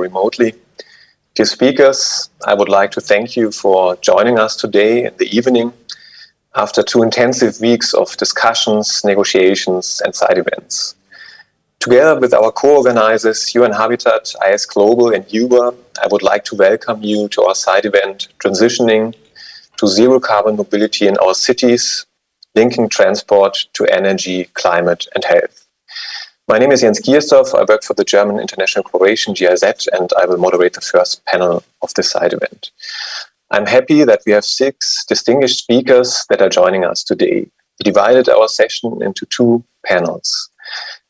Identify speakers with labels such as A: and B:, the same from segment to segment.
A: remotely. Dear speakers, I would like to thank you for joining us today in the evening after 2 intensive weeks of discussions, negotiations and side events. Together with our co-organizers, UN Habitat, IS Global and Uber, I would like to welcome you to our side event, Transitioning to Zero Carbon Mobility in Our Cities, Linking Transport to Energy, Climate and Health. My name is Jens Giersdorf. I work for the German International Corporation, GIZ, and I will moderate the first panel of this side event. I'm happy that we have 6 distinguished speakers that are joining us today. We divided our session into 2 panels.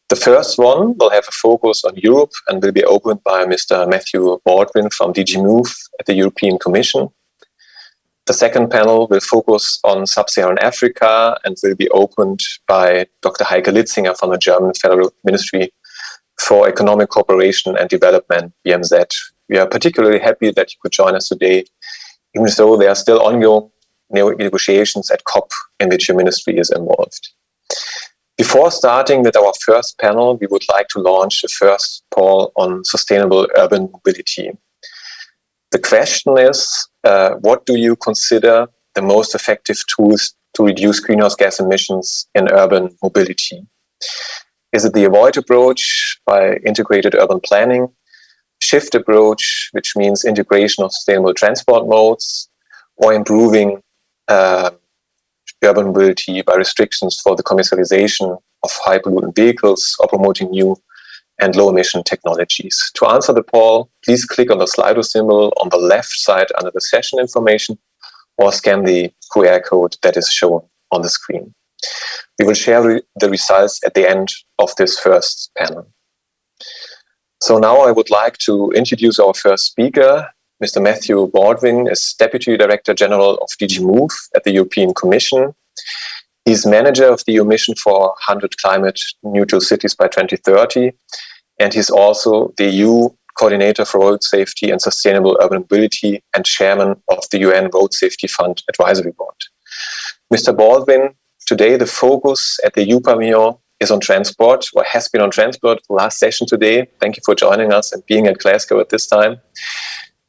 A: The first one will have a focus on Europe and will be opened by Mr. Matthew Baldwin from DG Move at the European Commission. The second panel will focus on Sub-Saharan Africa and will be opened by Dr. Heike Litzinger from the German Federal Ministry for Economic Cooperation and Development, BMZ. We are particularly happy that you could join us today, even though there are still ongoing negotiations at COP in which your ministry is involved. Before starting with our first panel, we would like to launch the first poll on sustainable urban mobility. The question is, what do you consider the most effective tools to reduce greenhouse gas emissions in urban mobility? Is it the avoid approach by integrated urban planning, shift approach, which means integration of sustainable transport modes, or improving urban mobility by restrictions for the commercialization of high pollutant vehicles or promoting new and low emission technologies? To answer the poll, please click on the Slido symbol on the left side under the session information or scan the QR code that is shown on the screen. We will share the results at the end of this first panel. So now I would like to introduce our first speaker. Mr. Matthew Baldwin is Deputy Director General of DG Move at the European Commission. He's manager of the EU mission for 100 climate neutral cities by 2030. And he's also the EU Coordinator for Road Safety and Sustainable Urban Mobility and Chairman of the UN Road Safety Fund Advisory Board. Mr. Baldwin, today the focus at the EU Pavilion is on transport, or has been on transport the last session today. Thank you for joining us and being at Glasgow at this time.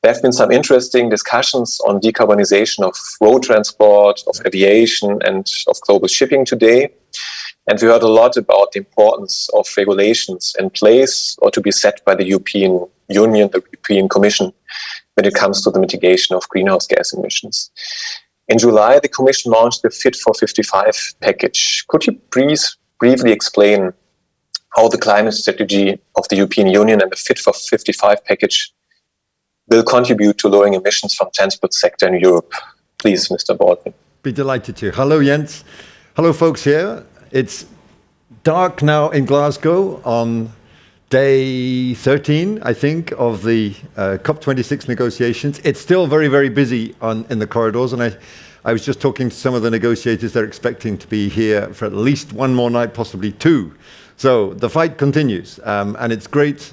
A: There have been some interesting discussions on decarbonization of road transport, of aviation and of global shipping today. And we heard a lot about the importance of regulations in place or to be set by the European Union, the European Commission, when it comes to the mitigation of greenhouse gas emissions. In July, the Commission launched the Fit for 55 package. Could you please briefly explain how the climate strategy of the European Union and the Fit for 55 package will contribute to lowering emissions from transport sector in Europe? Please, Mr. Baldwin.
B: Be delighted to. Hello, Jens. Hello, folks here. It's dark now in Glasgow on day 13, I think, of the COP26 negotiations. It's still very, very busy in the corridors, and I was just talking to some of the negotiators. They're expecting to be here for at least one more night, possibly 2. So the fight continues, and it's great,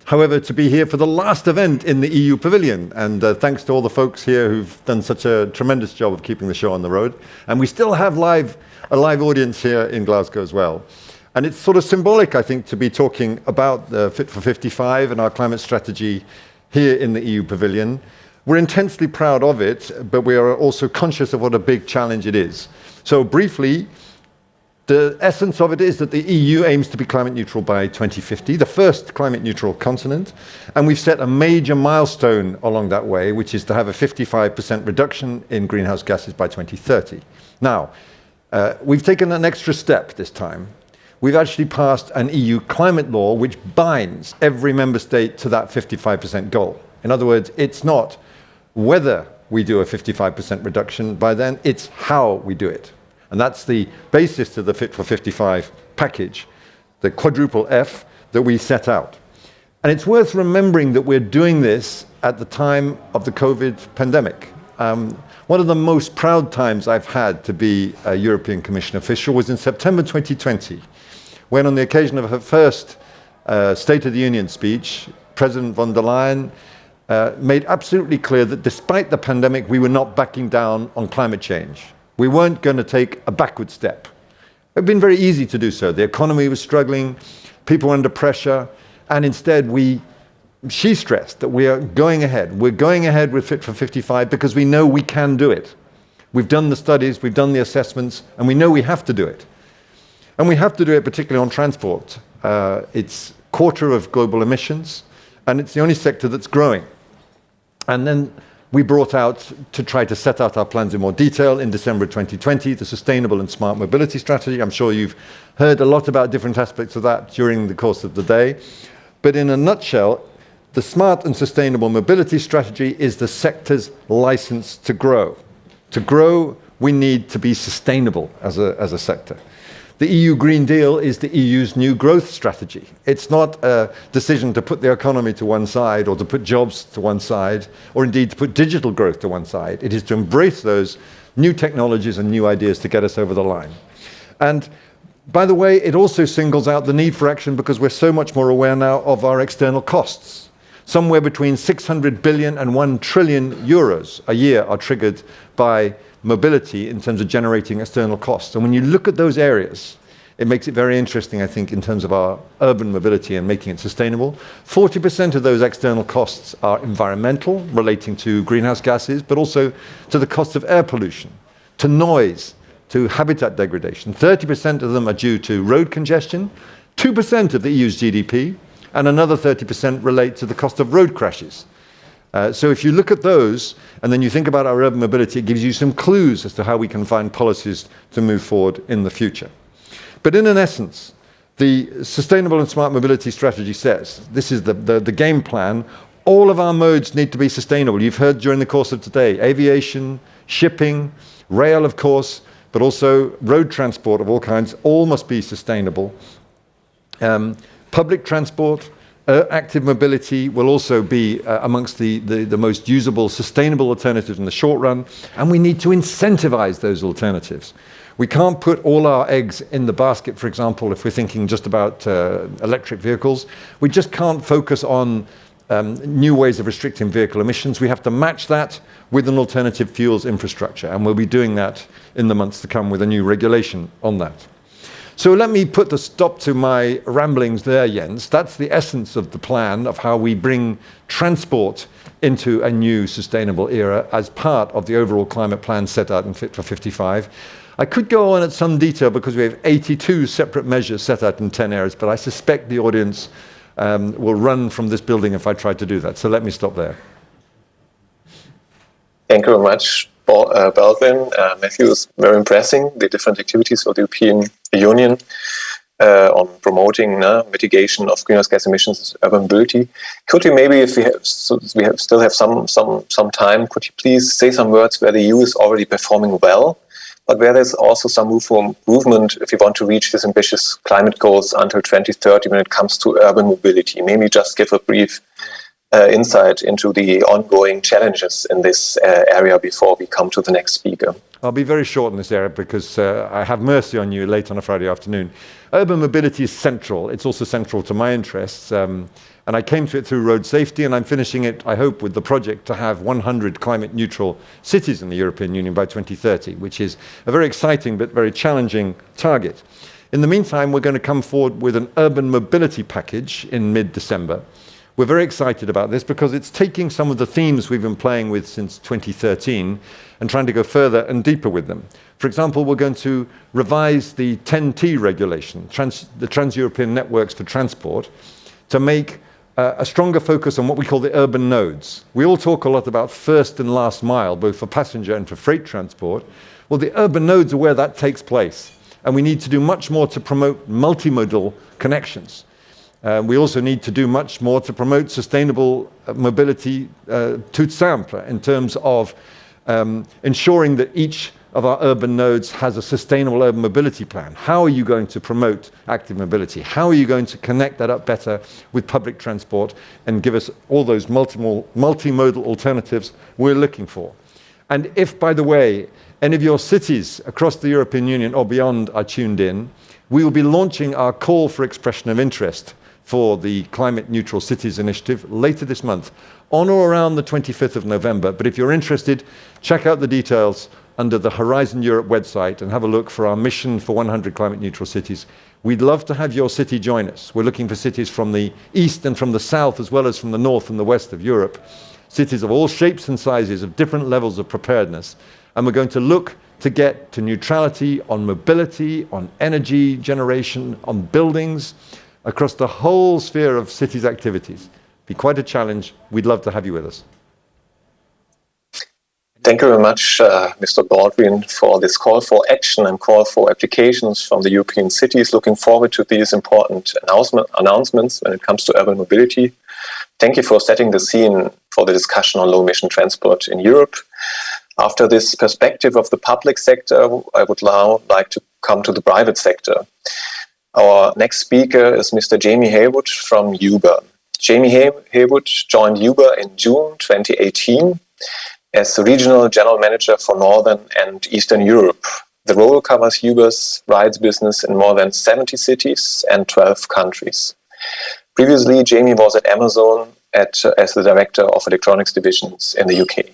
B: however, to be here for the last event in the EU Pavilion. And thanks to all the folks here who've done such a tremendous job of keeping the show on the road. And we still have a live audience here in Glasgow as well. And it's sort of symbolic, I think, to be talking about the Fit for 55 and our climate strategy here in the EU Pavilion. We're intensely proud of it, but we are also conscious of what a big challenge it is. So briefly, the essence of it is that the EU aims to be climate neutral by 2050, the first climate neutral continent. And we've set a major milestone along that way, which is to have a 55% reduction in greenhouse gases by 2030. Now, we've taken an extra step this time. We've actually passed an EU climate law which binds every member state to that 55% goal. In other words, it's not whether we do a 55% reduction by then, it's how we do it. And that's the basis to the Fit for 55 package, the quadruple F that we set out. And it's worth remembering that we're doing this at the time of the COVID pandemic. One of the most proud times I've had to be a European Commission official was in September 2020, when on the occasion of her first State of the Union speech, President von der Leyen made absolutely clear that despite the pandemic, we were not backing down on climate change. We weren't going to take a backward step. It had been very easy to do so. The economy was struggling, people were under pressure, and instead we she stressed that we are going ahead. We're going ahead with Fit for 55 because we know we can do it. We've done the studies, we've done the assessments, and we know we have to do it. And we have to do it particularly on transport. It's a quarter of global emissions, and it's the only sector that's growing. And then we brought out, to try to set out our plans in more detail, in December 2020, the Sustainable and Smart Mobility Strategy. I'm sure you've heard a lot about different aspects of that during the course of the day. But in a nutshell, the Smart and Sustainable Mobility Strategy is the sector's license to grow. To grow, we need to be sustainable as a sector. The EU Green Deal is the EU's new growth strategy. It's not a decision to put the economy to one side or to put jobs to one side or indeed to put digital growth to one side. It is to embrace those new technologies and new ideas to get us over the line. And by the way, it also singles out the need for action because we're so much more aware now of our external costs. Somewhere between 600 billion and 1 trillion euros a year are triggered by mobility in terms of generating external costs. And when you look at those areas, it makes it very interesting, I think, in terms of our urban mobility and making it sustainable. 40% of those external costs are environmental, relating to greenhouse gases, but also to the cost of air pollution, to noise, to habitat degradation. 30% of them are due to road congestion, 2% of the EU's GDP, and another 30% relate to the cost of road crashes. So if you look at those, and then you think about our urban mobility, it gives you some clues as to how we can find policies to move forward in the future. But in an essence, the Sustainable and Smart Mobility Strategy says, this is the game plan, all of our modes need to be sustainable. You've heard during the course of today, aviation, shipping, rail, of course, but also road transport of all kinds, all must be sustainable. Public transport, active mobility will also be amongst the most usable, sustainable alternatives in the short run, and we need to incentivize those alternatives. We can't put all our eggs in the basket, for example, if we're thinking just about electric vehicles. We just can't focus on new ways of restricting vehicle emissions. We have to match that with an alternative fuels infrastructure, and we'll be doing that in the months to come with a new regulation on that. So let me put the stop to my ramblings there, Jens. That's the essence of the plan of how we bring transport into a new sustainable era as part of the overall climate plan set out in Fit for 55. I could go on at some detail because we have 82 separate measures set out in 10 areas, but I suspect the audience will run from this building if I try to do that. So let me stop there.
A: Thank you very much, Baldwin. Matthew, is very impressing, the different activities of the European Union on promoting mitigation of greenhouse gas emissions and urban mobility. Could you maybe, if we still have some time, could you please say some words where the EU is already performing well, but where there's also some room for improvement if you want to reach these ambitious climate goals until 2030 when it comes to urban mobility? Maybe just give a brief insight into the ongoing challenges in this area before we come to the next speaker.
B: I'll be very short in this area because I have mercy on you late on a Friday afternoon. Urban mobility is central. It's also central to my interests. And I came to it through road safety, and I'm finishing it, I hope, with the project to have 100 climate neutral cities in the European Union by 2030, which is a very exciting but very challenging target. In the meantime, we're going to come forward with an urban mobility package in mid-December. We're very excited about this because it's taking some of the themes we've been playing with since 2013 and trying to go further and deeper with them. For example, we're going to revise the 10T regulation, the Trans-European Networks for Transport, to make a stronger focus on what we call the urban nodes. We all talk a lot about first and last mile, both for passenger and for freight transport. Well, the urban nodes are where that takes place, and we need to do much more to promote multimodal connections. We also need to do much more to promote sustainable mobility tout simple in terms of ensuring that each of our urban nodes has a sustainable urban mobility plan. How are you going to promote active mobility? How are you going to connect that up better with public transport and give us all those multimodal alternatives we're looking for? And if, by the way, any of your cities across the European Union or beyond are tuned in, we will be launching our call for expression of interest for the Climate Neutral Cities Initiative later this month, on or around the 25th of November. But if you're interested, check out the details under the Horizon Europe website and have a look for our mission for 100 climate neutral cities. We'd love to have your city join us. We're looking for cities from the east and from the south, as well as from the north and the west of Europe. Cities of all shapes and sizes, of different levels of preparedness. And we're going to look to get to neutrality on mobility, on energy generation, on buildings, across the whole sphere of cities' activities. Be quite a challenge. We'd love to have you with us.
A: Thank you very much, Mr. Baldwin, for this call for action and call for applications from the European cities. Looking forward to these important announcements when it comes to urban mobility. Thank you for setting the scene for the discussion on low-emission transport in Europe. After this perspective of the public sector, I would now like to come to the private sector. Our next speaker is Mr. Jamie Haywood from Uber. Jamie Haywood joined Uber in June 2018 as the Regional General Manager for Northern and Eastern Europe. The role covers Uber's rides business in more than 70 cities and 12 countries. Previously, Jamie was at Amazon as the Director of Electronics Divisions in the UK.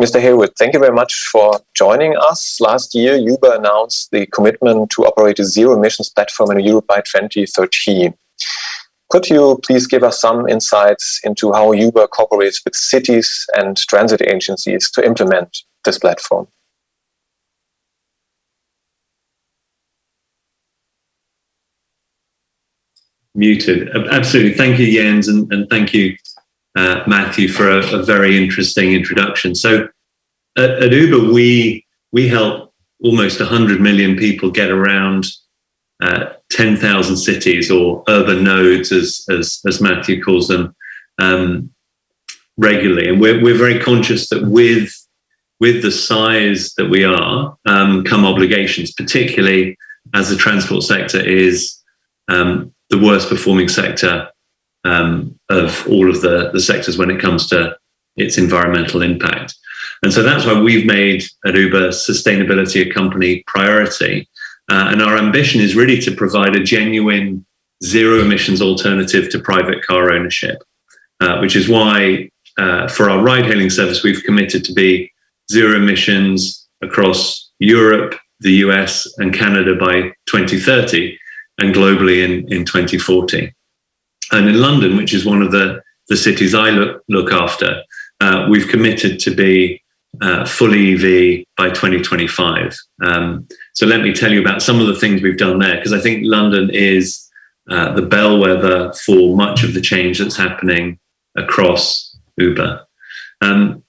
A: Mr. Haywood, thank you very much for joining us. Last year, Uber announced the commitment to operate a zero-emissions platform in Europe by 2030. Could you please give us some insights into how Uber cooperates with cities and transit agencies to implement this platform?
C: Muted. Absolutely. Thank you, Jens, and thank you, Matthew, for a very interesting introduction. So at Uber, we help almost 100 million people get around 10,000 cities, or urban nodes, as Matthew calls them, regularly. And we're very conscious that with the size that we are, come obligations, particularly as the transport sector is the worst performing sector of all of the sectors when it comes to its environmental impact. And so that's why we've made at Uber sustainability a company priority. And our ambition is really to provide a genuine zero emissions alternative to private car ownership, which is why for our ride hailing service, we've committed to be zero emissions across Europe, the US and Canada by 2030 and globally in 2040. And in London, which is one of the cities I look after, we've committed to be fully EV by 2025. So let me tell you about some of the things we've done there, because I think London is the bellwether for much of the change that's happening across Uber. A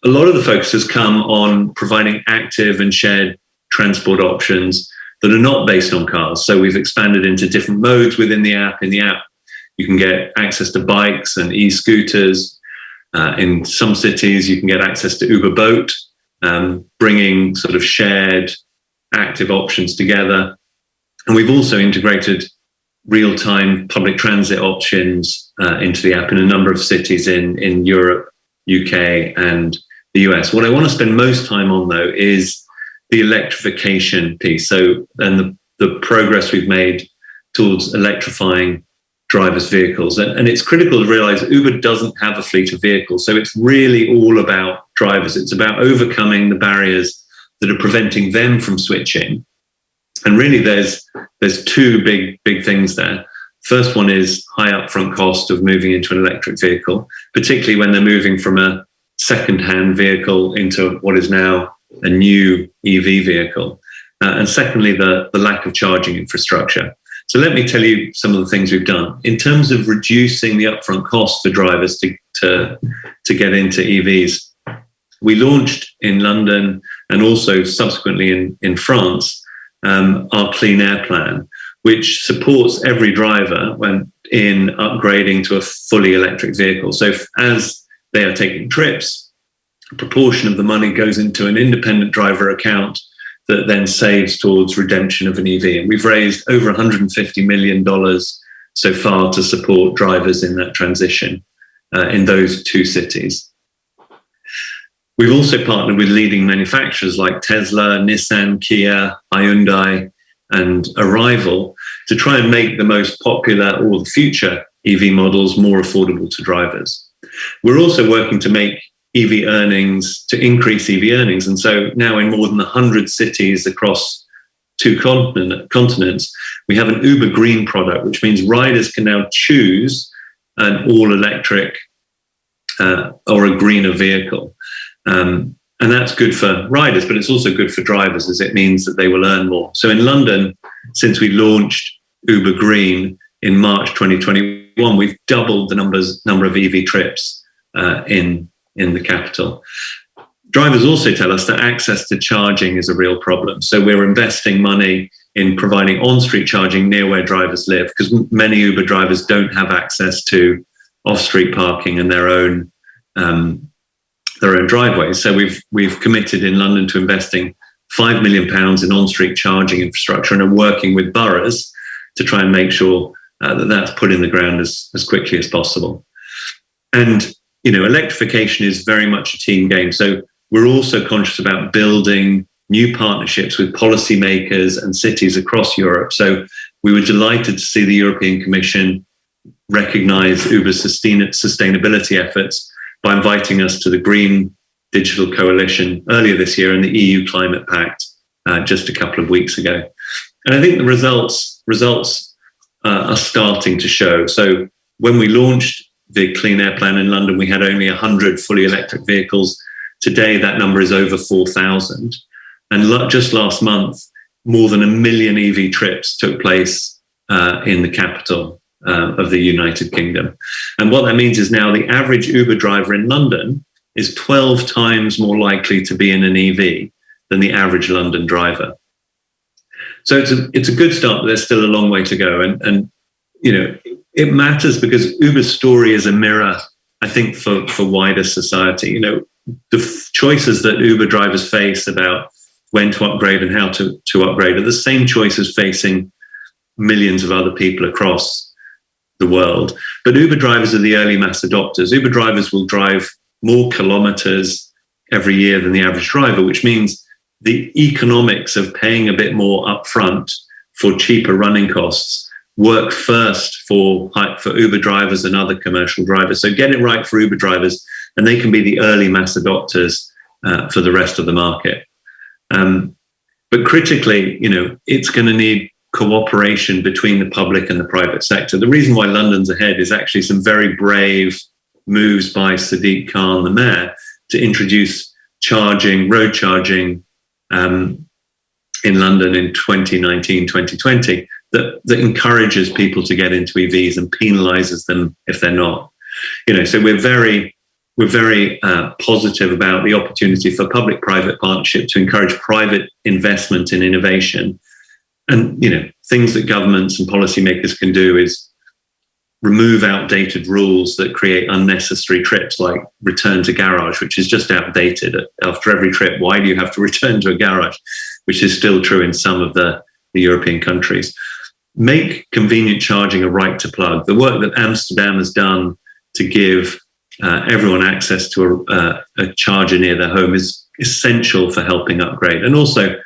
C: lot of the focus has come on providing active and shared transport options that are not based on cars. So we've expanded into different modes within the app. In the app, you can get access to bikes and e-scooters. In some cities, you can get access to Uber Boat, bringing sort of shared active options together. And we've also integrated real-time public transit options into the app in a number of cities in Europe, UK, and the US. What I want to spend most time on, though, is the electrification piece. So, and the progress we've made towards electrifying drivers' vehicles. And it's critical to realize Uber doesn't have a fleet of vehicles. So it's really all about drivers. It's about overcoming the barriers that are preventing them from switching. And really there's two big things there. First one is high upfront cost of moving into an electric vehicle, particularly when they're moving from a second-hand vehicle into what is now a new EV vehicle. And secondly, the lack of charging infrastructure. So let me tell you some of the things we've done. In terms of reducing the upfront cost for drivers to get into EVs, we launched in London and also subsequently in France our Clean Air Plan, which supports every driver when in upgrading to a fully electric vehicle. So as they are taking trips, a proportion of the money goes into an independent driver account that then saves towards redemption of an EV. And we've raised over $150 million so far to support drivers in that transition in those two cities. We've also partnered with leading manufacturers like Tesla, Nissan, Kia, Hyundai, and Arrival to try and make the most popular or the future EV models more affordable to drivers. We're also working to make EV earnings, to increase EV earnings. And so now in more than 100 cities across 2 continents, we have an Uber Green product, which means riders can now choose an all-electric or a greener vehicle. And that's good for riders, but it's also good for drivers, as it means that they will earn more. So in London, since we launched Uber Green in March 2021, we've doubled the number of EV trips in the capital. Drivers also tell us that access to charging is a real problem. So we're investing money in providing on-street charging near where drivers live, because many Uber drivers don't have access to off-street parking and their own driveways. So we've committed in London to investing £5 million in on-street charging infrastructure and are working with boroughs to try and make sure that that's put in the ground as quickly as possible. And electrification is very much a team game. So we're also conscious about building new partnerships with policymakers and cities across Europe. So we were delighted to see the European Commission recognize Uber's sustainability efforts by inviting us to the Green Digital Coalition earlier this year and the EU Climate Pact just a couple of weeks ago. And I think the results are starting to show. So when we launched the Clean Air Plan in London, we had only 100 fully electric vehicles. Today, that number is over 4,000. And just last month, more than 1 million EV trips took place in the capital of the United Kingdom. And what that means is now the average Uber driver in London is 12 times more likely to be in an EV than the average London driver. So it's a good start, but there's still a long way to go. And it matters because Uber's story is a mirror, I think, for wider society. The choices that Uber drivers face about when to upgrade and how to upgrade are the same choices facing millions of other people across the world. But Uber drivers are the early mass adopters. Uber drivers will drive more kilometers every year than the average driver, which means the economics of paying a bit more upfront for cheaper running costs work first for Uber drivers and other commercial drivers. So get it right for Uber drivers, and they can be the early mass adopters for the rest of the market. But critically, it's going to need cooperation between the public and the private sector. The reason why London's ahead is actually some very brave moves by Sadiq Khan, the mayor, to introduce road charging in London in 2019, 2020, that encourages people to get into EVs and penalizes them if they're not. So we're very positive about the opportunity for public-private partnership to encourage private investment in innovation. And things that governments and policymakers can do is remove outdated rules that create unnecessary trips, like return to garage, which is just outdated. After every trip, why do you have to return to a garage? Which is still true in some of the European countries. Make convenient charging a right to plug. The work that Amsterdam has done to give everyone access to a charger near their home is essential for helping upgrade, and also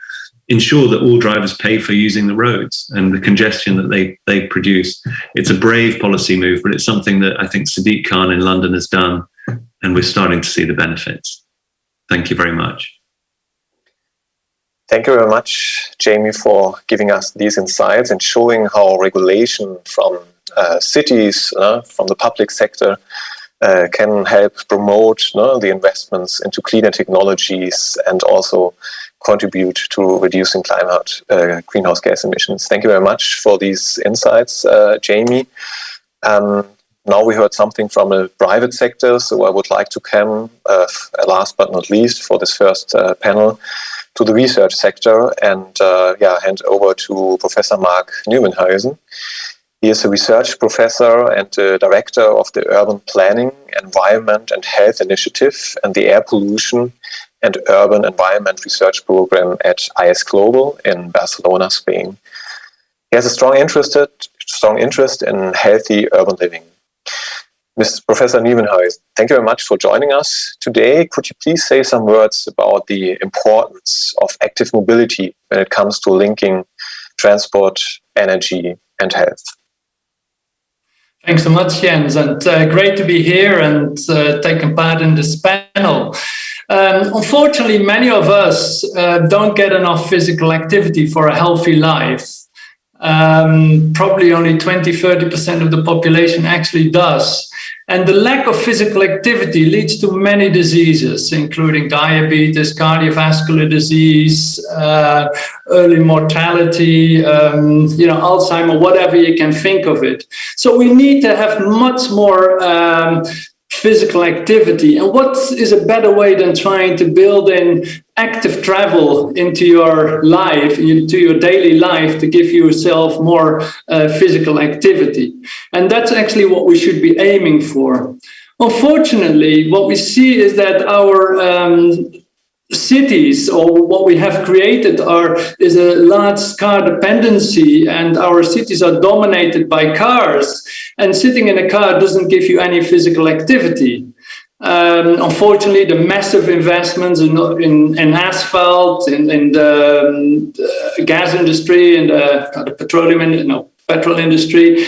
C: ensure that all drivers pay for using the roads and the congestion that they produce. It's a brave policy move, but it's something that I think Sadiq Khan in London has done, and we're starting to see the benefits. Thank you very much.
A: Thank you very much, Jamie, for giving us these insights and showing how regulation from cities, from the public sector, can help promote the investments into cleaner technologies and also contribute to reducing greenhouse gas emissions. Thank you very much for these insights, Jamie. Now we heard something from the private sector, so I would like to come, last but not least, for this first panel, to the research sector and hand over to Professor Mark Nieuwenhuizen. He is a research professor and director of the Urban Planning, Environment and Health Initiative and the Air Pollution and Urban Environment Research Program at IS Global in Barcelona, Spain. He has a strong interest in healthy urban living. Mr. Professor Nieuwenhuizen, thank you very much for joining us today. Could you please say some words about the importance of active mobility when it comes to linking transport, energy, and health?
D: Thanks so much, Jens, and great to be here and taking part in this panel. Unfortunately, many of us don't get enough physical activity for a healthy life. Probably only 20-30% of the population actually does. And the lack of physical activity leads to many diseases, including diabetes, cardiovascular disease, early mortality, Alzheimer, whatever you can think of it. So we need to have much more physical activity. And what is a better way than trying to build in active travel into your life, into your daily life, to give yourself more physical activity? And that's actually what we should be aiming for. Unfortunately, what we see is that our cities, or what we have created, is a large car dependency, and our cities are dominated by cars, and sitting in a car doesn't give you any physical activity. Unfortunately, the massive investments in asphalt, in the gas industry, and the petrol industry,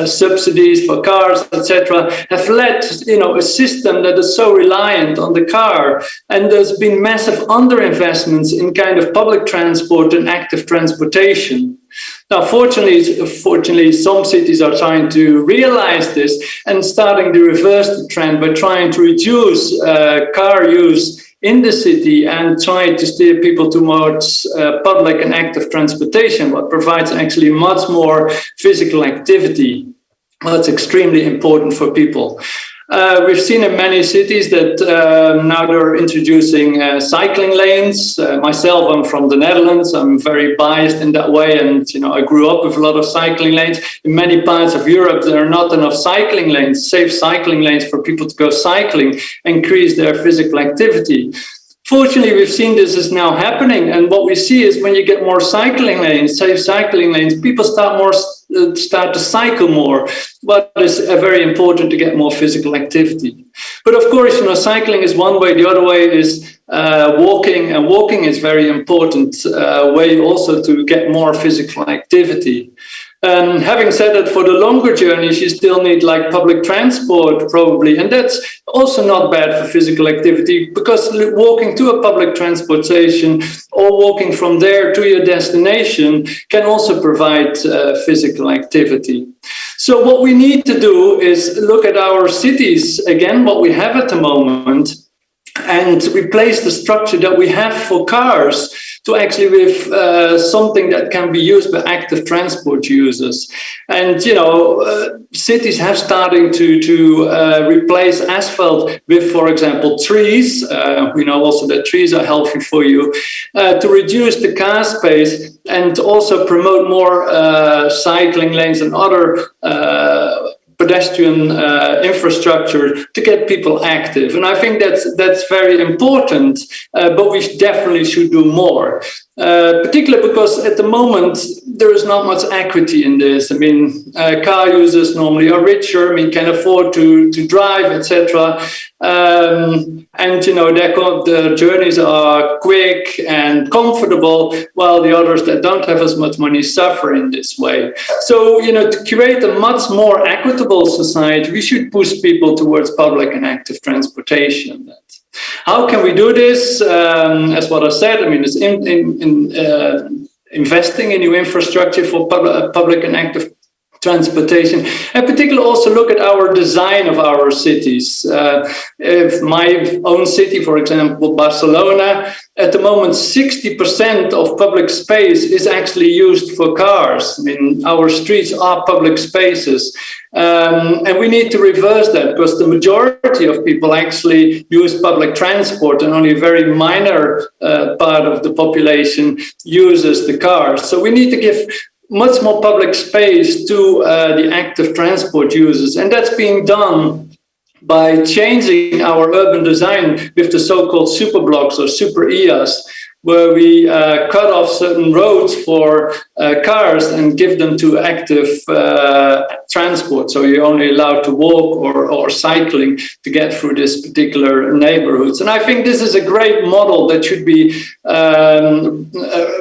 D: subsidies for cars, etc., have led a system that is so reliant on the car. And there's been massive underinvestments in kind of public transport and active transportation. Now, fortunately, some cities are trying to realize this and starting to reverse the trend by trying to reduce car use in the city and try to steer people towards public and active transportation, what provides actually much more physical activity. That's extremely important for people. We've seen in many cities that now they're introducing cycling lanes. Myself, I'm from the Netherlands. I'm very biased in that way. And, I grew up with a lot of cycling lanes. In many parts of Europe, there are not enough cycling lanes, safe cycling lanes for people to go cycling, increase their physical activity. Fortunately, we've seen this is now happening. And what we see is when you get more cycling lanes, safe cycling lanes, people start to cycle more. But it's very important to get more physical activity. But of course, cycling is one way. The other way is walking. And walking is very important way also to get more physical activity. Having said that, for the longer journeys, you still need public transport probably. And that's also not bad for physical activity, because walking to a public transportation or walking from there to your destination can also provide physical activity. So what we need to do is look at our cities again, what we have at the moment, and replace the structure that we have for cars to actually with something that can be used by active transport users. And, cities have started to replace asphalt with, for example, trees. We know also that trees are healthy for you, to reduce the car space and also promote more cycling lanes and other pedestrian infrastructure to get people active. And I think that's very important, but we definitely should do more. Particularly because at the moment, there is not much equity in this. I mean, car users normally are richer, can afford to drive, etc. And, their journeys are quick and comfortable, while the others that don't have as much money suffer in this way. So, to create a much more equitable society, we should push people towards public and active transportation. How can we do this? As what I said, it's investing in new infrastructure for public and active transportation, and particularly also look at our design of our cities. If my own city, for example, Barcelona, at the moment, 60% of public space is actually used for cars. Our streets are public spaces. And we need to reverse that, because the majority of people actually use public transport and only a very minor part of the population uses the car. So we need to give much more public space to the active transport users. And that's being done by changing our urban design with the so-called super blocks or super EAs, where we cut off certain roads for cars and give them to active transport. So you're only allowed to walk or cycling to get through this particular neighborhoods. And I think this is a great model that should be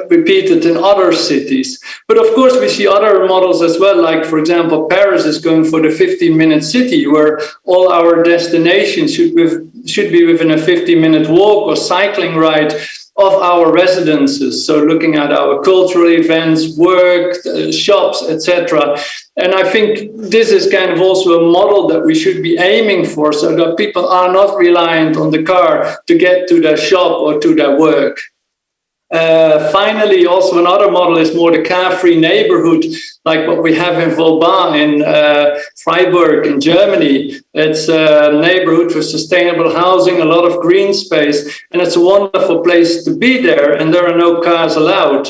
D: repeated in other cities. But of course, we see other models as well, like, for example, Paris is going for the 15-minute city, where all our destinations should be within a 15-minute walk or cycling ride of our residences. So looking at our cultural events, work, shops, etc. And I think this is kind of also a model that we should be aiming for, so that people are not reliant on the car to get to their shop or to their work. Finally, also another model is more the car-free neighborhood, like what we have in Vauban in Freiburg in Germany. It's a neighborhood for sustainable housing, a lot of green space, and it's a wonderful place to be there, and there are no cars allowed.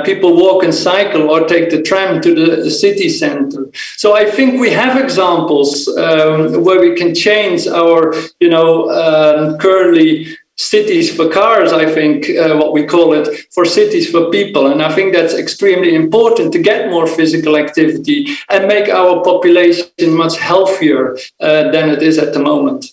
D: People walk and cycle or take the tram to the city center. So I think we have examples where we can change our, currently cities for cars, I think, what we call it, for cities for people. And I think that's extremely important to get more physical activity and make our population much healthier than it is at the moment.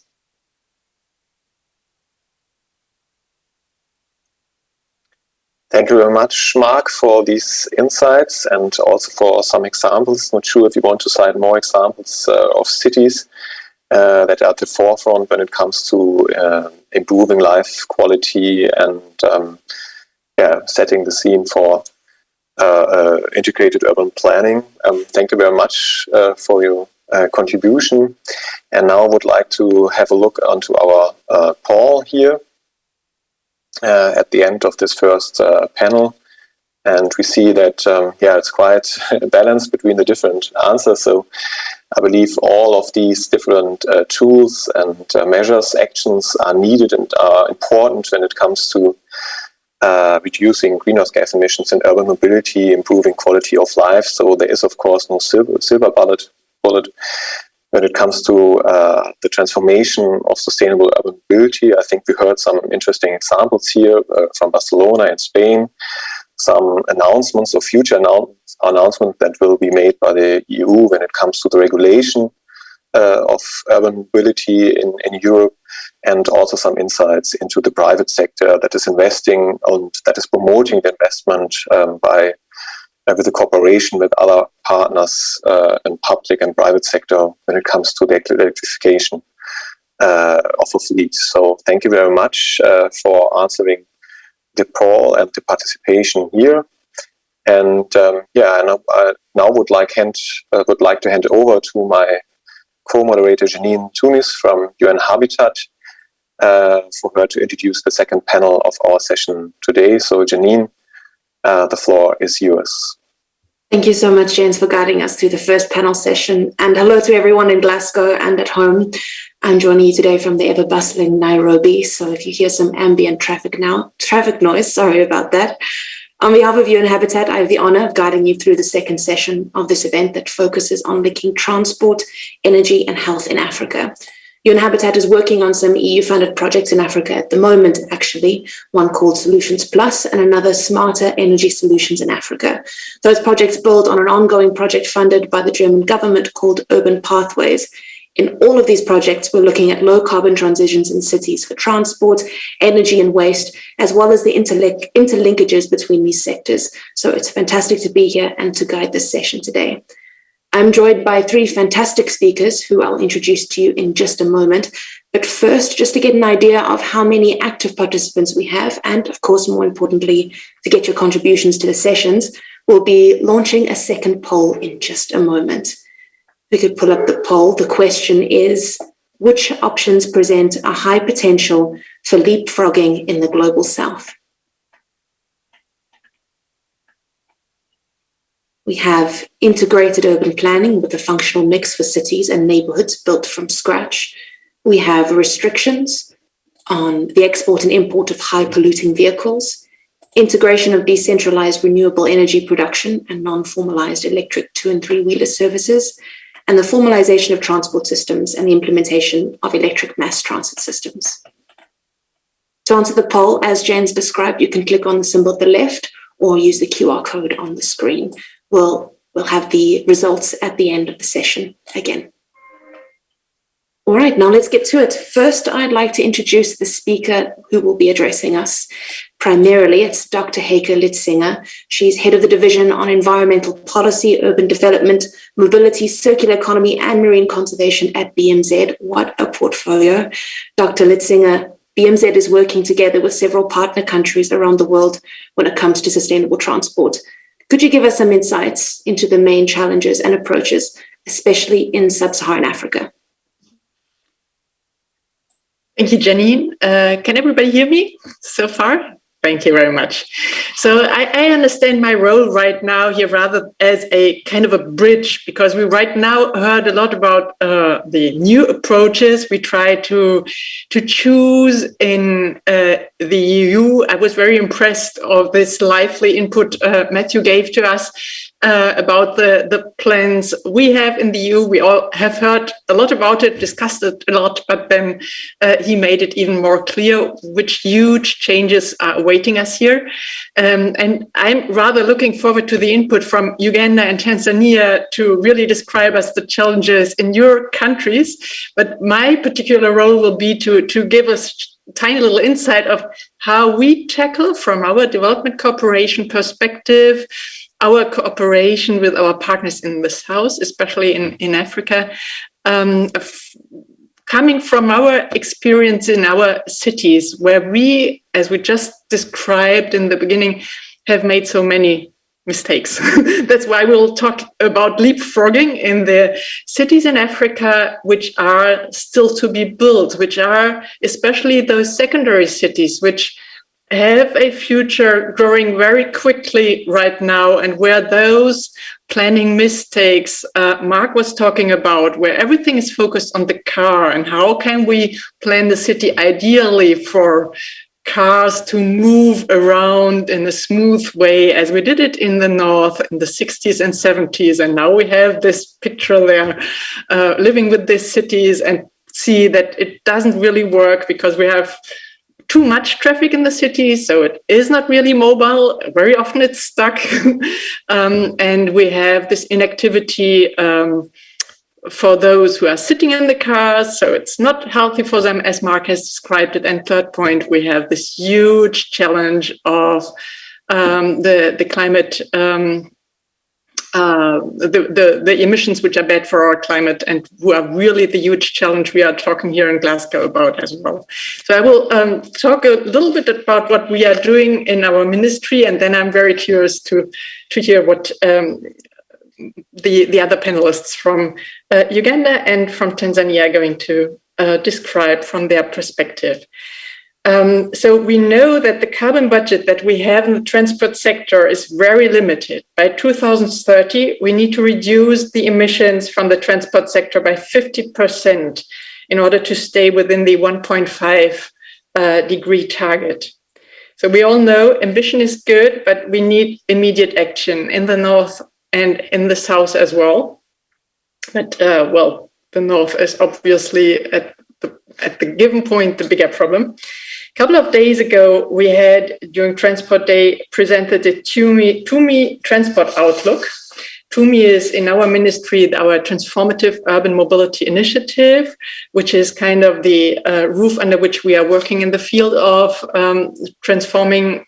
A: Thank you very much, Mark, for these insights and also for some examples. Not sure if you want to cite more examples of cities that are at the forefront when it comes to improving life quality and setting the scene for integrated urban planning. Thank you very much for your contribution. And now I would like to have a look onto our poll here at the end of this first panel. And we see that, it's quite balanced between the different answers. So I believe all of these different tools and measures, actions are needed and are important when it comes to reducing greenhouse gas emissions in urban mobility, improving quality of life. So there is, of course, no silver bullet when it comes to the transformation of sustainable urban mobility. I think we heard some interesting examples here from Barcelona in Spain, some announcements or future announcements that will be made by the EU when it comes to the regulation of urban mobility in Europe, and also some insights into the private sector that is investing and that is promoting the investment with the cooperation with other partners in public and private sector when it comes to the electrification of a fleet. So thank you very much for answering the poll and the participation here. And I now would like to hand over to my co-moderator Janine Tunis from UN Habitat for her to introduce the second panel of our session today. So Janine, the floor is yours.
E: Thank you so much, Jens, for guiding us through the first panel session. And hello to everyone in Glasgow and at home. I'm joining you today from the ever-bustling Nairobi. So if you hear some ambient traffic noise, sorry about that. On behalf of UN Habitat, I have the honor of guiding you through the second session of this event that focuses on linking transport, energy, and health in Africa. UN Habitat is working on some EU-funded projects in Africa at the moment, actually, one called Solutions Plus and another Smarter Energy Solutions in Africa. Those projects build on an ongoing project funded by the German government called Urban Pathways. In all of these projects, we're looking at low carbon transitions in cities for transport, energy and waste, as well as the interlinkages between these sectors. So it's fantastic to be here and to guide this session today. I'm joined by three fantastic speakers who I'll introduce to you in just a moment. But first, just to get an idea of how many active participants we have, and of course, more importantly, to get your contributions to the sessions, we'll be launching a second poll in just a moment. We could pull up the poll. The question is, which options present a high potential for leapfrogging in the global south? We have integrated urban planning with a functional mix for cities and neighborhoods built from scratch. We have restrictions on the export and import of high polluting vehicles, integration of decentralized renewable energy production and non-formalized electric 2- and 3-wheeler services, and the formalization of transport systems and the implementation of electric mass transit systems. To answer the poll, as Jane's described, you can click on the symbol at the left or use the QR code on the screen. We'll have the results at the end of the session again. All right, now let's get to it. First, I'd like to introduce the speaker who will be addressing us. Primarily, it's Dr. Heike Litzinger. She's head of the Division on Environmental Policy, Urban Development, Mobility, Circular Economy, and Marine Conservation at BMZ. What a portfolio. Dr. Litzinger, BMZ is working together with several partner countries around the world when it comes to sustainable transport. Could you give us some insights into the main challenges and approaches, especially in sub-Saharan Africa?
F: Thank you, Janine. Can everybody hear me so far? Thank you very much. So I understand my role right now here rather as a kind of a bridge, because we right now heard a lot about the new approaches we try to choose in the EU. I was very impressed of this lively input Matthew gave to us about the plans we have in the EU. We all have heard a lot about it, discussed it a lot, but then he made it even more clear which huge changes are awaiting us here. And I'm rather looking forward to the input from Uganda and Tanzania to really describe us the challenges in your countries. But my particular role will be to give us tiny little insight of how we tackle from our development cooperation perspective our cooperation with our partners in the South, especially in Africa, coming from our experience in our cities, where we, as we just described in the beginning, have made so many mistakes. That's why we'll talk about leapfrogging in the cities in Africa, which are still to be built, which are especially those secondary cities, which have a future growing very quickly right now, and where those planning mistakes Mark was talking about, where everything is focused on the car and how can we plan the city ideally for cars to move around in a smooth way, as we did it in the north in the 60s and 70s. And now we have this picture there, living with these cities, and see that it doesn't really work because we have too much traffic in the city, so it is not really mobile. Very often it's stuck. And we have this inactivity for those who are sitting in the cars, so it's not healthy for them, as Mark has described it. And third point, we have this huge challenge of the climate, the emissions which are bad for our climate, and who are really the huge challenge we are talking here in Glasgow about as well. So I will talk a little bit about what we are doing in our ministry, and then I'm very curious to hear what the other panelists from Uganda and from Tanzania are going to describe from their perspective. So we know that the carbon budget that we have in the transport sector is very limited. By 2030, we need to reduce the emissions from the transport sector by 50% in order to stay within the 1.5 degree target. So we all know ambition is good, but we need immediate action in the north and in the south as well. But well, the north is obviously at the given point the bigger problem. A couple of days ago, we had, during Transport Day, presented the TUMI Transport Outlook. TUMI is, in our ministry, our Transformative Urban Mobility Initiative, which is kind of the roof under which we are working in the field of transforming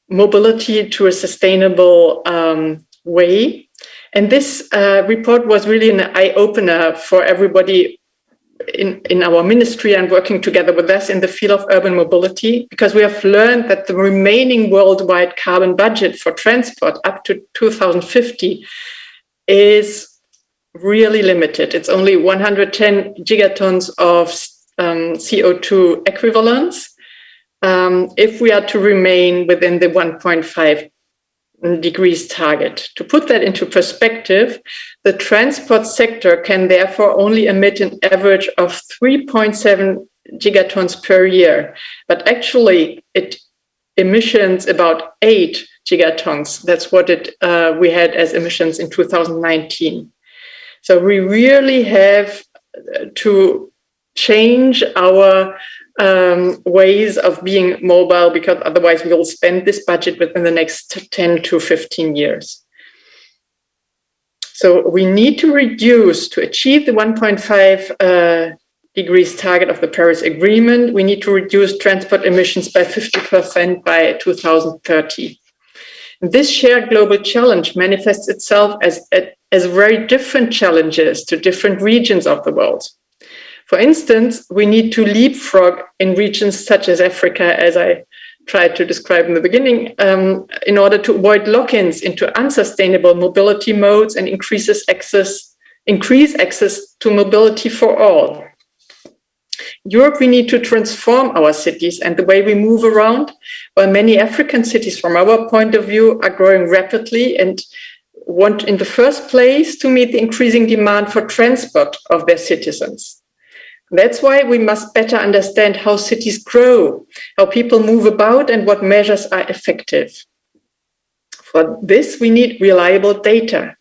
F: mobility to a sustainable way. And this report was really an eye-opener for everybody in our ministry and working together with us in the field of urban mobility, because we have learned that the remaining worldwide carbon budget for transport up to 2050 is really limited. It's only 110 gigatons of CO2 equivalents if we are to remain within the 1.5 degrees target. To put that into perspective, the transport sector can therefore only emit an average of 3.7 gigatons per year, but actually it emissions about 8 gigatons. That's what we had as emissions in 2019. So we really have to change our ways of being mobile, because otherwise we will spend this budget within the next 10 to 15 years. So we need to reduce, to achieve the 1.5 degrees target of the Paris Agreement, we need to reduce transport emissions by 50% by 2030. This shared global challenge manifests itself as very different challenges to different regions of the world. For instance, we need to leapfrog in regions such as Africa, as I tried to describe in the beginning, in order to avoid lock-ins into unsustainable mobility modes and increase access to mobility for all. Europe, we need to transform our cities and the way we move around, while many African cities, from our point of view, are growing rapidly and want in the first place to meet the increasing demand for transport of their citizens. That's why we must better understand how cities grow, how people move about, and what measures are effective. For this, we need reliable data.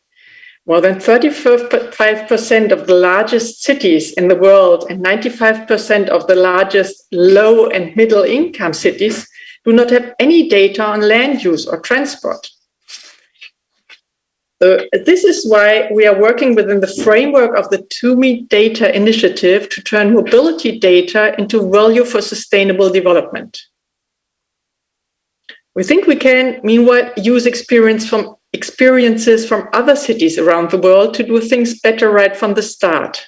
F: More than 35% of the largest cities in the world and 95% of the largest low and middle income cities do not have any data on land use or transport. So this is why we are working within the framework of the TUMI Data Initiative to turn mobility data into value for sustainable development. We think we can, meanwhile, use experiences from other cities around the world to do things better right from the start.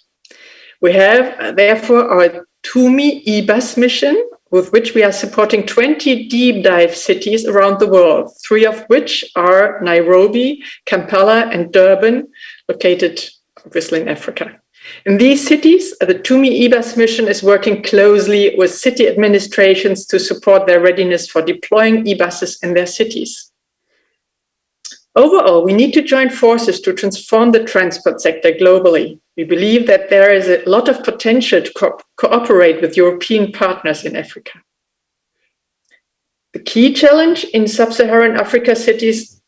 F: We have, therefore, our TUMI eBus mission, with which we are supporting 20 deep dive cities around the world, 3 of which are Nairobi, Kampala, and Durban, located obviously in Africa. In these cities, the TUMI eBus mission is working closely with city administrations to support their readiness for deploying e-buses in their cities. Overall, we need to join forces to transform the transport sector globally. We believe that there is a lot of potential to cooperate with European partners in Africa. The key challenge in sub-Saharan Africa cities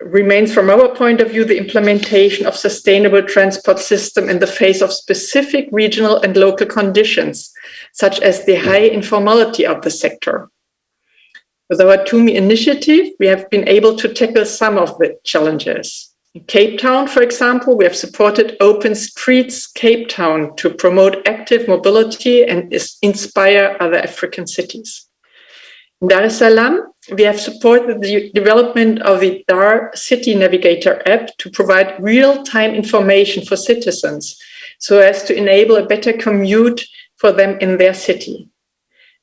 F: remains, from our point of view, the implementation of sustainable transport system in the face of specific regional and local conditions, such as the high informality of the sector. With our TUMI initiative, we have been able to tackle some of the challenges. In Cape Town, for example, we have supported Open Streets Cape Town to promote active mobility and inspire other African cities. In Dar es Salaam, we have supported the development of the Dar City Navigator app to provide real-time information for citizens so as to enable a better commute for them in their city.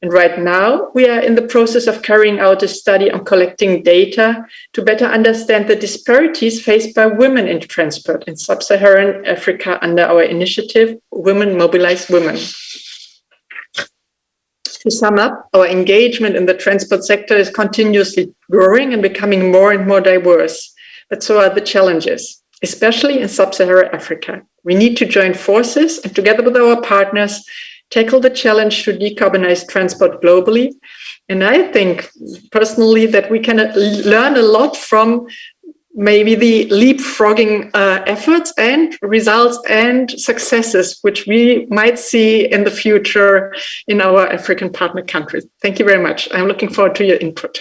F: And right now, we are in the process of carrying out a study on collecting data to better understand the disparities faced by women in transport in sub-Saharan Africa under our initiative, Women Mobilize Women. To sum up, our engagement in the transport sector is continuously growing and becoming more and more diverse, but so are the challenges, especially in sub-Saharan Africa. We need to join forces and, together with our partners, tackle the challenge to decarbonize transport globally. And I think personally that we can learn a lot from maybe the leapfrogging efforts and results and successes, which we might see in the future in our African partner countries. Thank you very much. I'm looking forward to your input.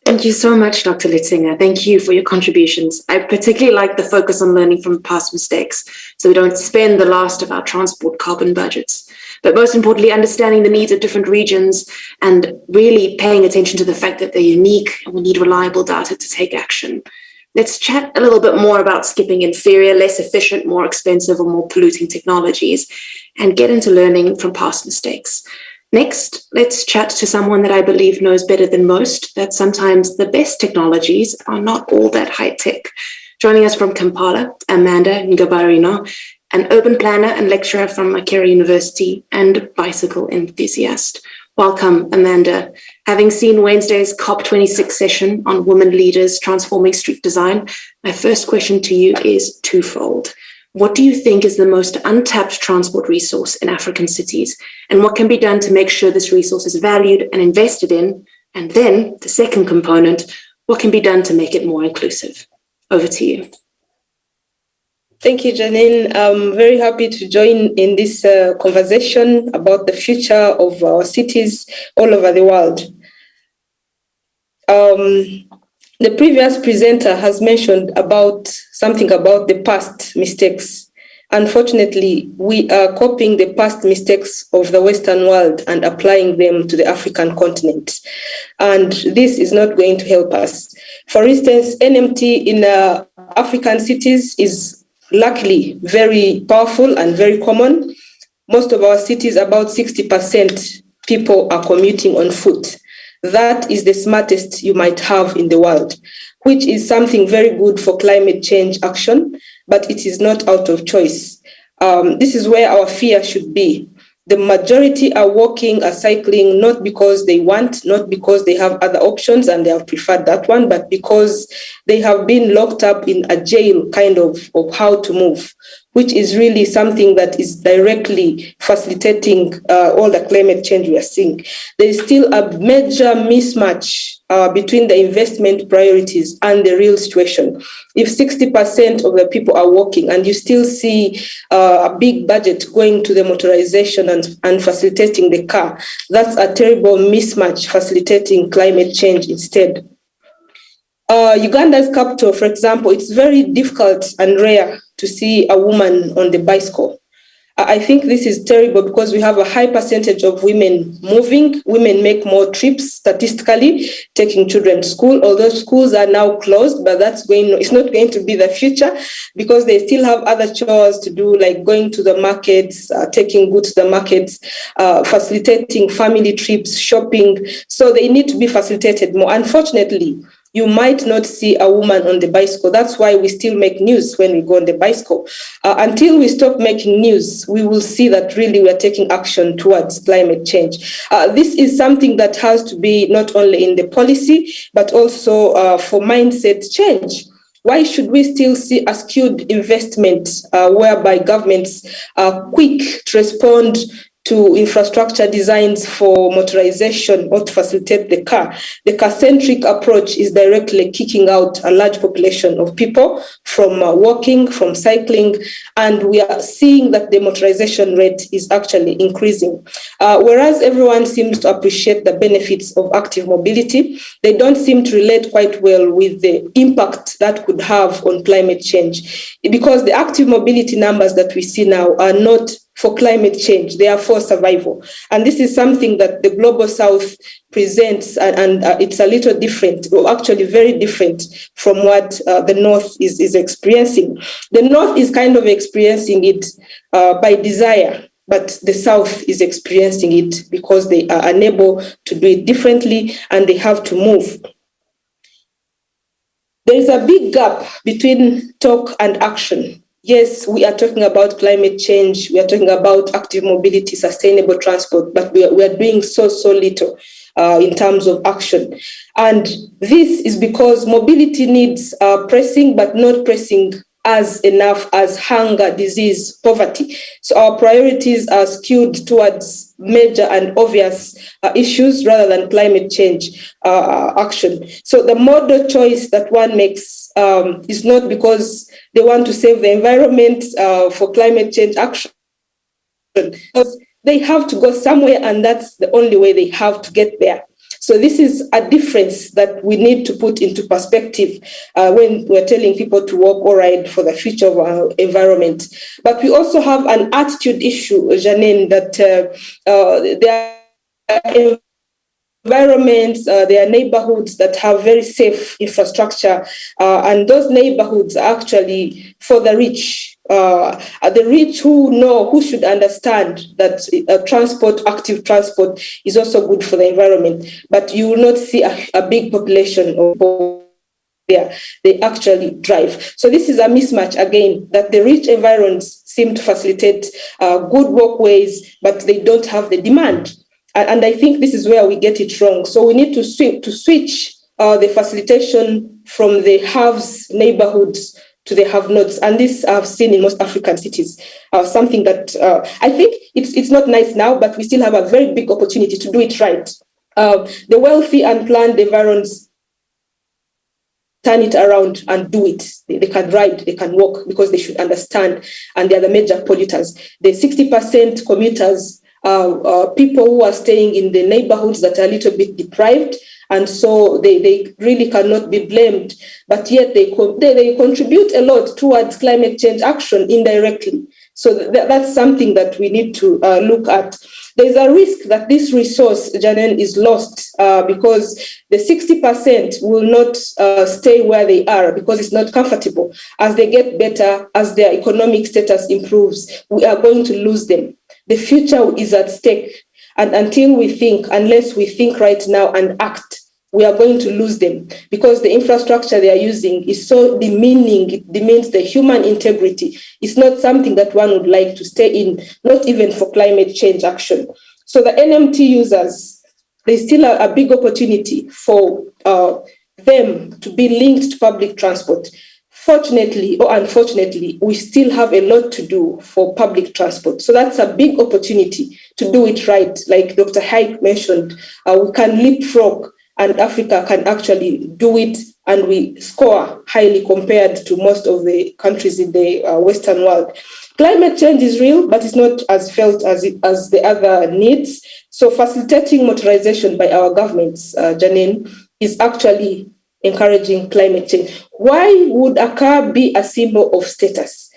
E: Thank you so much, Dr. Litzinger. Thank you for your contributions. I particularly like the focus on learning from past mistakes so we don't spend the last of our transport carbon budgets. But most importantly, understanding the needs of different regions and really paying attention to the fact that they're unique and we need reliable data to take action. Let's chat a little bit more about skipping inferior, less efficient, more expensive, or more polluting technologies and get into learning from past mistakes. Next, let's chat to someone that I believe knows better than most that sometimes the best technologies are not all that high-tech. Joining us from Kampala, Amanda Ngabarino, an urban planner and lecturer from Makerere University and bicycle enthusiast. Welcome, Amanda. Having seen Wednesday's COP26 session on women leaders transforming street design, my first question to you is twofold. What do you think is the most untapped transport resource in African cities? And what can be done to make sure this resource is valued and invested in? And then the second component, what can be done to make it more inclusive? Over to you.
G: Thank you, Janine. I'm very happy to join in this conversation about the future of our cities all over the world. The previous presenter has mentioned about something about the past mistakes. Unfortunately, we are copying the past mistakes of the Western world and applying them to the African continent. And this is not going to help us. For instance, NMT in African cities is luckily very powerful and very common. Most of our cities, about 60% people are commuting on foot. That is the smartest you might have in the world, which is something very good for climate change action, but it is not out of choice. This is where our fear should be. The majority are walking, are cycling, not because they want, not because they have other options and they have preferred that one, but because they have been locked up in a jail kind of how to move, which is really something that is directly facilitating all the climate change we are seeing. There is still a major mismatch between the investment priorities and the real situation. If 60% of the people are walking and you still see a big budget going to the motorization and facilitating the car, that's a terrible mismatch facilitating climate change instead. Uganda's capital, for example, it's very difficult and rare to see a woman on the bicycle. I think this is terrible because we have a high percentage of women moving. Women make more trips statistically, taking children to school, although schools are now closed, but it's not going to be the future because they still have other chores to do, like going to the markets, taking goods to the markets, facilitating family trips, shopping. So they need to be facilitated more. Unfortunately, you might not see a woman on the bicycle. That's why we still make news when we go on the bicycle. Until we stop making news, we will see that really we are taking action towards climate change. This is something that has to be not only in the policy, but also for mindset change. Why should we still see a skewed investment whereby governments are quick to respond to infrastructure designs for motorization or to facilitate the car? The car-centric approach is directly kicking out a large population of people from walking, from cycling, and we are seeing that the motorization rate is actually increasing. Whereas everyone seems to appreciate the benefits of active mobility, they don't seem to relate quite well with the impact that could have on climate change, because the active mobility numbers that we see now are not for climate change, they are for survival. And this is something that the Global South presents, and it's a little different, or actually very different from what the North is experiencing. The North is kind of experiencing it by desire, but the South is experiencing it because they are unable to do it differently and they have to move. There is a big gap between talk and action. Yes, we are talking about climate change, we are talking about active mobility, sustainable transport, but we are doing so little in terms of action. And this is because mobility needs are pressing, but not pressing as enough as hunger, disease, poverty. So our priorities are skewed towards major and obvious issues rather than climate change action. So the model choice that one makes is not because they want to save the environment for climate change action, because they have to go somewhere and that's the only way they have to get there. So this is a difference that we need to put into perspective when we're telling people to walk or ride for the future of our environment. But we also have an attitude issue, Janine, that there are environments, there are neighborhoods that have very safe infrastructure, and those neighborhoods are actually for the rich. The rich who should understand that active transport is also good for the environment, but you will not see a big population of people there. They actually drive. So this is a mismatch again, that the rich environs seem to facilitate good walkways, but they don't have the demand. And I think this is where we get it wrong. So we need to switch the facilitation from the haves neighborhoods to the have-nots. And this I've seen in most African cities, something that I think it's not nice now, but we still have a very big opportunity to do it right. The wealthy and planned environs turn it around and do it. They can ride, they can walk, because they should understand, and they are the major polluters. The 60% commuters are people who are staying in the neighborhoods that are a little bit deprived, and so they really cannot be blamed, but yet they contribute a lot towards climate change action indirectly. So that's something that we need to look at. There's a risk that this resource, Janine, is lost because the 60% will not stay where they are because it's not comfortable. As they get better, as their economic status improves, we are going to lose them. The future is at stake. And unless we think right now and act, we are going to lose them, because the infrastructure they are using is so demeaning. It demeans the human integrity. It's not something that one would like to stay in, not even for climate change action. So the NMT users, there's still a big opportunity for them to be linked to public transport. Fortunately or unfortunately, we still have a lot to do for public transport. So that's a big opportunity to do it right. Like Dr. Haik mentioned, we can leapfrog, and Africa can actually do it, and we score highly compared to most of the countries in the Western world. Climate change is real, but it's not as felt as the other needs. So facilitating motorization by our governments, Janine, is actually encouraging climate change. Why would a car be a symbol of status?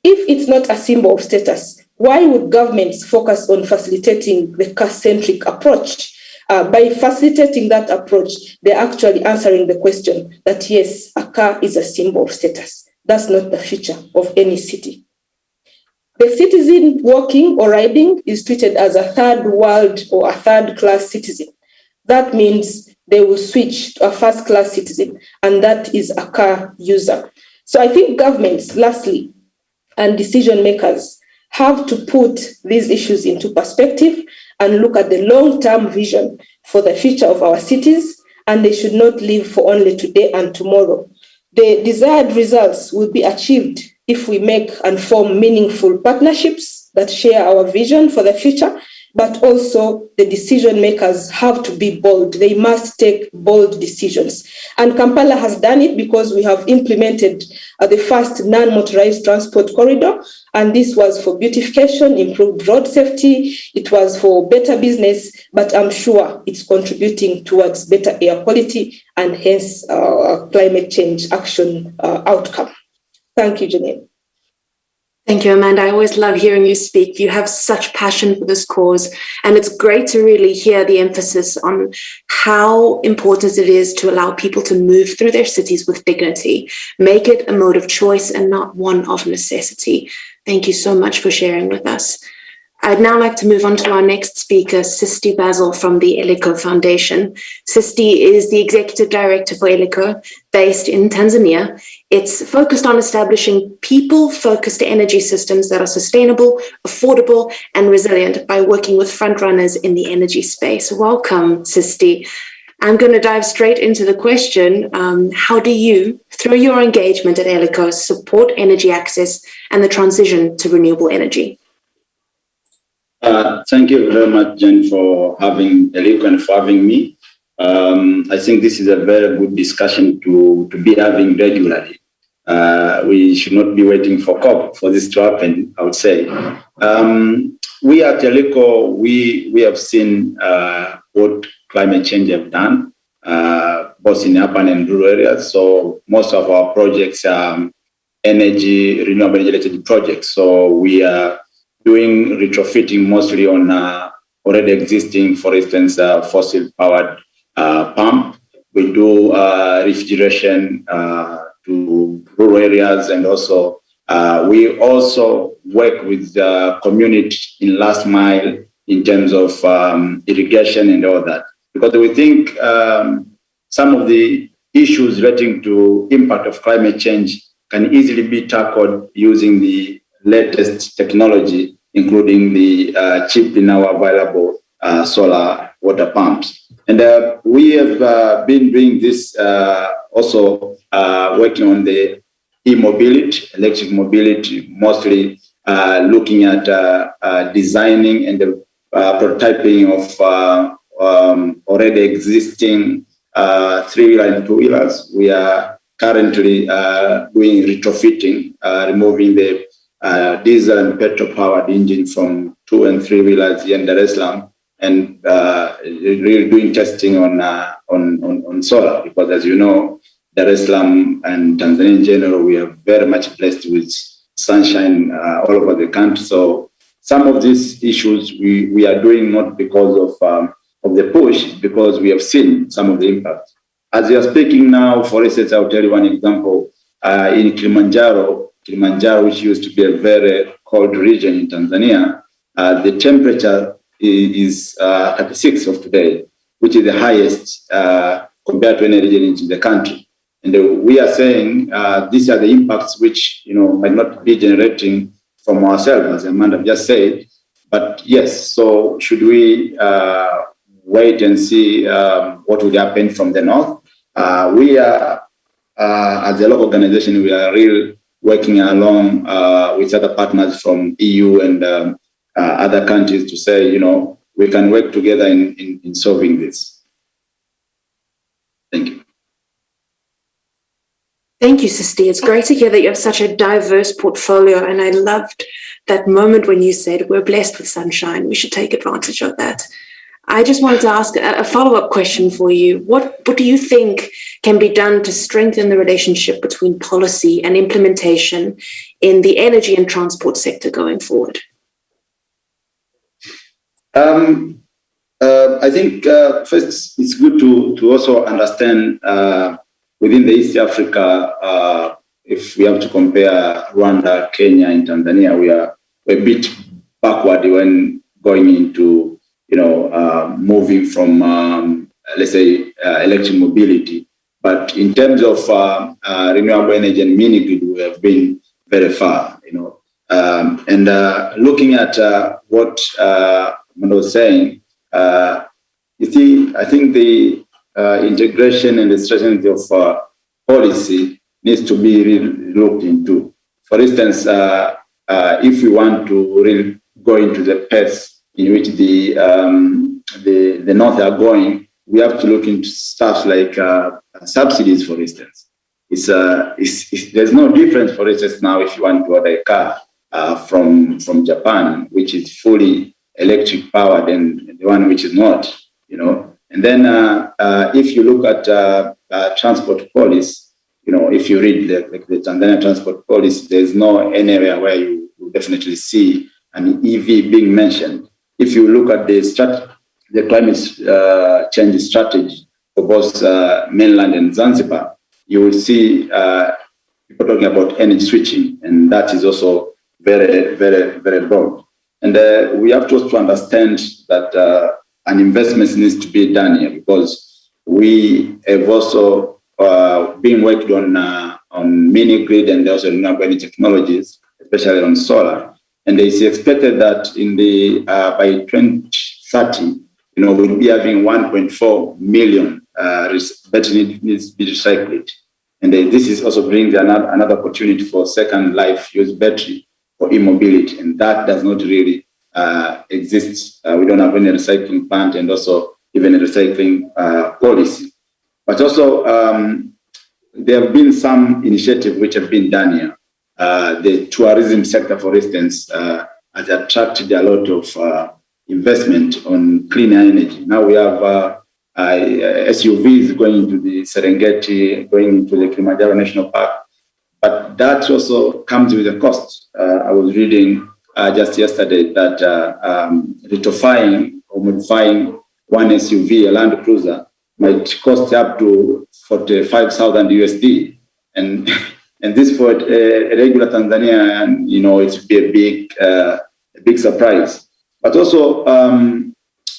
G: If it's not a symbol of status, why would governments focus on facilitating the car-centric approach? By facilitating that approach, they're actually answering the question that, yes, a car is a symbol of status. That's not the future of any city. The citizen walking or riding is treated as a third world or a third-class citizen. That means they will switch to a first-class citizen, and that is a car user. So I think governments, lastly, and decision makers have to put these issues into perspective and look at the long-term vision for the future of our cities, and they should not live for only today and tomorrow. The desired results will be achieved if we make and form meaningful partnerships that share our vision for the future, but also the decision makers have to be bold. They must take bold decisions. And Kampala has done it because we have implemented the first non-motorized transport corridor. And this was for beautification, improved road safety. It was for better business, but I'm sure it's contributing towards better air quality and hence climate change action outcome. Thank you, Janine.
E: Thank you, Amanda. I always love hearing you speak. You have such passion for this cause, and it's great to really hear the emphasis on how important it is to allow people to move through their cities with dignity, make it a mode of choice and not one of necessity. Thank you so much for sharing with us. I'd now like to move on to our next speaker, Sisti Basil from the Eleko Foundation. Sisti is the Executive Director for Eleko, based in Tanzania. It's focused on establishing people-focused energy systems that are sustainable, affordable, and resilient by working with frontrunners in the energy space. Welcome, Sisti. I'm going to dive straight into the question. How do you, through your engagement at Eleko, support energy access and the transition to renewable energy?
H: Thank you very much, Jen, for having Eleko and for having me. I think this is a very good discussion to be having regularly. We should not be waiting for COP for this to happen, I would say. We at Eleko, we have seen what climate change have done, both in urban and rural areas. So most of our projects are renewable energy related projects. So we are doing retrofitting mostly on already existing, for instance, fossil-powered pump. We do refrigeration to rural areas, and also we also work with the community in last mile in terms of irrigation and all that. Because we think some of the issues relating to impact of climate change can easily be tackled using the latest technology, including the cheap and now available solar water pumps. And we have been doing this also working on the e-mobility, electric mobility, mostly looking at designing and the prototyping of already existing three-wheeler and two-wheelers. We are currently doing retrofitting, removing the diesel and petrol-powered engine from 2- and 3-wheelers here in Dar es Salaam, and really doing testing on solar, because as you know, Dar es Salaam and Tanzania in general, we are very much blessed with sunshine all over the country. So some of these issues we are doing not because of the push, because we have seen some of the impact. As you are speaking now, for instance, I'll tell you one example. In Kilimanjaro, which used to be a very cold region in Tanzania, the temperature is 36 of today, which is the highest compared to any region in the country. And we are saying these are the impacts which might not be generating from ourselves, as Amanda just said. But yes, so should we wait and see what would happen from the north? We are, as a local organization, we are really working along with other partners from EU and other countries to say, we can work together in solving this. Thank you.
E: Thank you, Sisti. It's great to hear that you have such a diverse portfolio, and I loved that moment when you said we're blessed with sunshine. We should take advantage of that. I just wanted to ask a follow-up question for you. What do you think can be done to strengthen the relationship between policy and implementation in the energy and transport sector going forward?
H: I think first it's good to also understand within the East Africa, if we have to compare Rwanda, Kenya, and Tanzania, we are a bit backward when going into moving from, let's say, electric mobility. But in terms of renewable energy and mini-grid, we have been very far, And looking at what Amanda was saying, you see, I think the integration and the strategy of policy needs to be really looked into. For instance, if we want to really go into the path in which the North are going, we have to look into stuff like subsidies, for instance. There's no difference, for instance, now if you want to order a car from Japan, which is fully electric powered, and the one which is not, And then if you look at transport policy, if you read the Tanzania transport policy, there's no area where you definitely see an EV being mentioned. If you look at the climate change strategy for both mainland and Zanzibar, you will see people talking about energy switching, and that is also very, very, very broad. And we have to also understand that an investment needs to be done here, because we have also been working on mini grid and also renewable energy technologies, especially on solar. And it's expected that by 2030, we'll be having 1.4 million battery needs to be recycled. And this is also brings another opportunity for second life use battery for e-mobility, and that does not really exist. We don't have any recycling plant and also even a recycling policy. But also, there have been some initiatives which have been done here. The tourism sector, for instance, has attracted a lot of investment on cleaner energy. Now we have SUVs going into the Serengeti, going into the Kilimanjaro National Park, but that also comes with a cost. I was reading just yesterday that retrofying or modifying one SUV, a Land Cruiser, might cost up to 45,000 USD, and this for a regular Tanzania, it's be a big surprise. But also,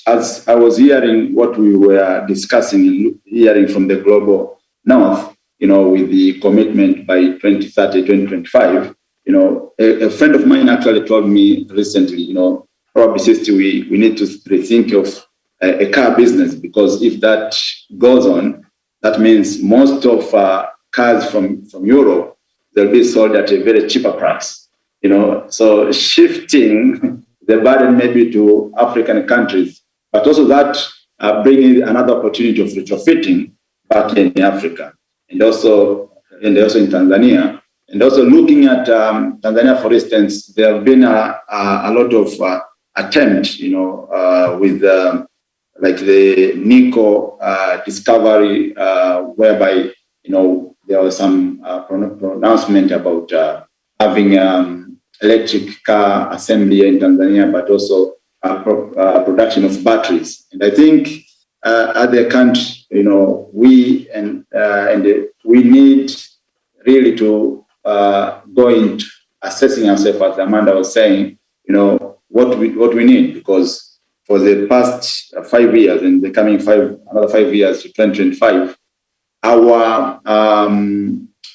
H: as I was hearing what we were discussing and hearing from the global north, with the commitment by 2030, 2025, a friend of mine actually told me recently, probably sister, we need to rethink of a car business, because if that goes on, that means most of cars from Europe, they'll be sold at a very cheaper price, so shifting the burden maybe to African countries, but also that bringing another opportunity of retrofitting back in Africa, and also and also in Tanzania. And also looking at Tanzania, for instance, there have been a lot of attempts, with like the Nico discovery, whereby, there was some pronouncement about having electric car assembly in Tanzania, but also production of batteries. And I think other countries, we need really to go into assessing ourselves, as Amanda was saying, what we need, because for the past 5 years and the coming another 5 years to 2025, our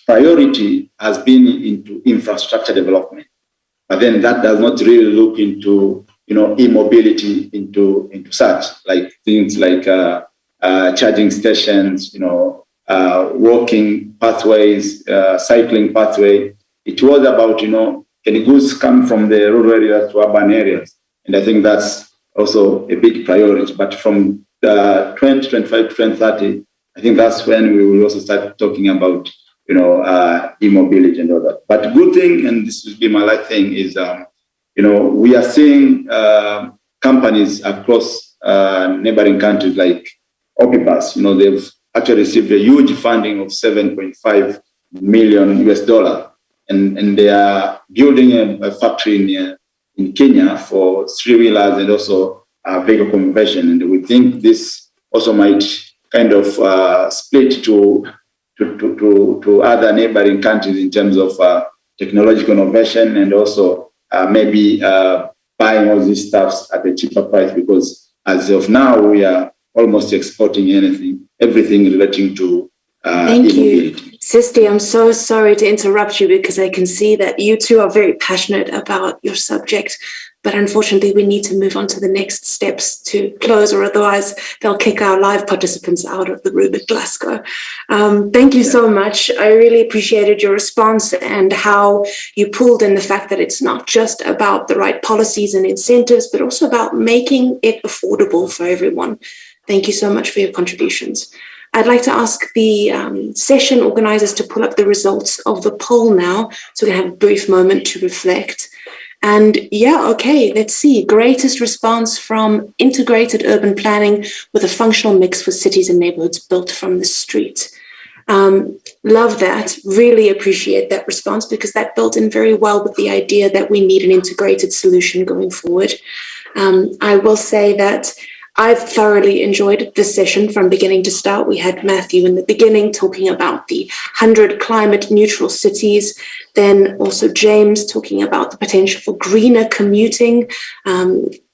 H: priority has been into infrastructure development. But then that does not really look into, e-mobility into such, like things like charging stations, walking pathways, cycling pathway. It was about, can goods come from the rural areas to urban areas? And I think that's also a big priority. But from 2025 to 2030, I think that's when we will also start talking about, e-mobility and all that. But good thing, and this will be my last thing, is, we are seeing companies across neighboring countries like Opibus. They've actually received a huge funding of $7.5 million US, and they are building a factory in Kenya for 3-wheelers and also vehicle conversion. And we think this also might kind of split to other neighboring countries in terms of technological innovation, and also maybe buying all these stuffs at a cheaper price, because as of now we are almost exporting everything relating to
E: Thank you. Sisti, I'm so sorry to interrupt you, because I can see that you two are very passionate about your subject, but unfortunately we need to move on to the next steps to close, or otherwise they'll kick our live participants out of the room at Glasgow. Thank you so much. I really appreciated your response and how you pulled in the fact that it's not just about the right policies and incentives, but also about making it affordable for everyone. Thank you so much for your contributions. I'd like to ask the session organizers to pull up the results of the poll now, so we can have a brief moment to reflect. And let's see. Greatest response from integrated urban planning with a functional mix for cities and neighborhoods built from the street. Love that. Really appreciate that response, because that built in very well with the idea that we need an integrated solution going forward. I will say that I've thoroughly enjoyed this session from beginning to start. We had Matthew in the beginning talking about the 100 climate neutral cities, then also James talking about the potential for greener commuting,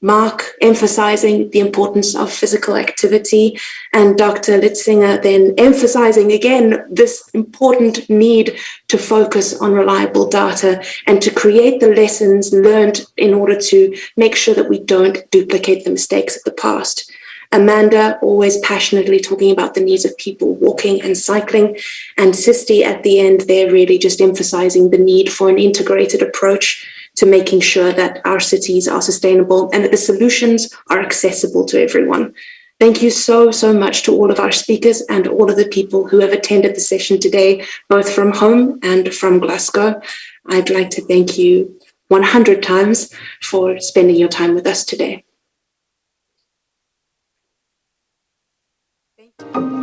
E: Mark emphasizing the importance of physical activity, and Dr. Litzinger then emphasizing again this important need to focus on reliable data and to create the lessons learned in order to make sure that we don't duplicate the mistakes of the past. Amanda always passionately talking about the needs of people walking and cycling, and Sisti at the end there really just emphasizing the need for an integrated approach to making sure that our cities are sustainable and that the solutions are accessible to everyone. Thank you so, so much to all of our speakers and all of the people who have attended the session today, both from home and from Glasgow. I'd like to thank you 100 times for spending your time with us today. Thank you.